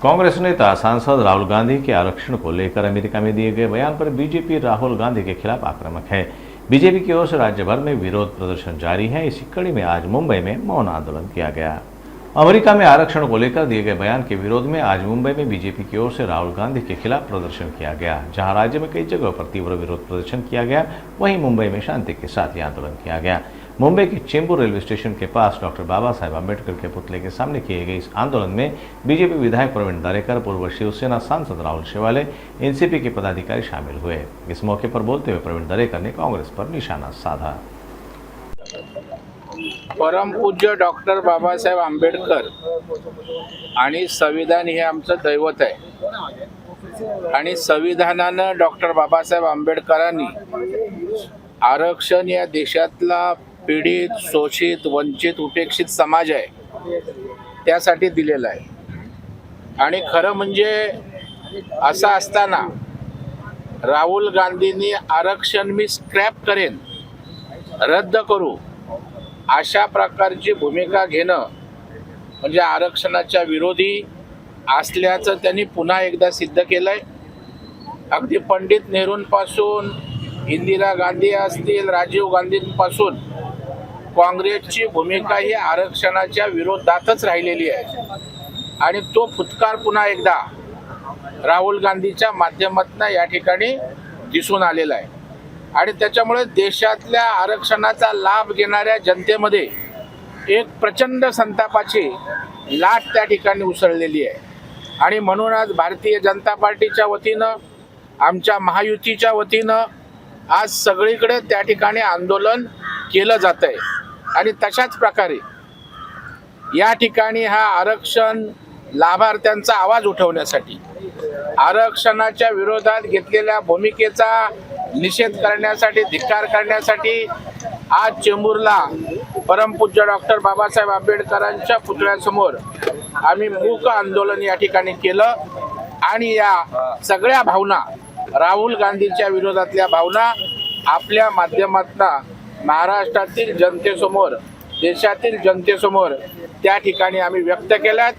कांग्रेस नेता सांसद राहुल गांधी के आरक्षण को लेकर अमेरिका में दिए गए बयान पर बीजेपी राहुल गांधी के खिलाफ आक्रामक है। बीजेपी की ओर से राज्य भर में विरोध प्रदर्शन जारी है। इसी कड़ी में आज मुंबई में मौन आंदोलन किया गया। अमेरिका में आरक्षण को लेकर दिए गए बयान के विरोध में आज मुंबई में बीजेपी की ओर से राहुल गांधी के खिलाफ प्रदर्शन किया गया। जहां राज्य में कई जगहों पर तीव्र विरोध प्रदर्शन किया गया, वहीं मुंबई में शांति के साथ ही आंदोलन किया गया। मुंबई के चेंबूर रेलवे स्टेशन के पास डॉक्टर बाबा साहेब अम्बेडकर के पुतले के सामने किए गए इस आंदोलन में बीजेपी विधायक प्रवीण दरेकर, पूर्व शिवसेना सांसद राहुल शेवाले, एनसीपी के पदाधिकारी शामिल हुए। इस मौके पर बोलते हुए प्रवीण दरेकर ने कांग्रेस पर निशाना साधा। परम पूज्य डॉक्टर बाबासाहेब आंबेडकर आणि संविधान हे आमचं दैवत आहे आणि संविधानानं डॉक्टर बाबासाहेब आंबेडकरांनी आरक्षण या देशातला पीडित, शोषित, वंचित, उपेक्षित समाज आहे त्यासाठी दिलेलं आहे। आणि खरं म्हणजे असं असताना राहुल गांधींनी आरक्षण मी स्क्रॅप करेन, रद्द करू अशा प्रकारची भूमिका घेणं म्हणजे आरक्षणाच्या विरोधी असल्याचं त्यांनी पुन्हा एकदा सिद्ध केलंय। अगदी पंडित नेहरूंपासून इंदिरा गांधी असतील, राजीव गांधींपासून काँग्रेसची भूमिका ही आरक्षणाच्या विरोधातच राहिलेली आहे आणि तो फुटकार पुन्हा एकदा राहुल गांधीच्या माध्यमातून या ठिकाणी दिसून आलेला आहे आणि त्याच्यामुळे देशातल्या आरक्षणाचा लाभ घेणाऱ्या जनतेमध्ये एक प्रचंड संतापाची लाट त्या ठिकाणी उसळलेली आहे। आणि म्हणून आज भारतीय जनता पार्टीच्या वतीनं, आमच्या महायुतीच्या वतीनं आज सगळीकडे त्या ठिकाणी आंदोलन केलं जात आहे आणि तशाच प्रकारे या ठिकाणी हा आरक्षण लाभार्थ्यांचा आवाज उठवण्यासाठी, आरक्षणाच्या विरोधात घेतलेल्या भूमिकेचा निषेध करण्यासाठी, धिक्कार करण्यासाठी आज चेंबूरला परमपूज्य डॉक्टर बाबासाहेब आंबेडकरांच्या पुतळ्यासमोर आम्ही मूक आंदोलन या ठिकाणी केलं आणि या सगळ्या भावना, राहुल गांधीच्या विरोधातल्या भावना आपल्या माध्यमातून महाराष्ट्रातील जनतेसमोर, देशातील जनतेसमोर त्या ठिकाणी आम्ही व्यक्त केल्यात।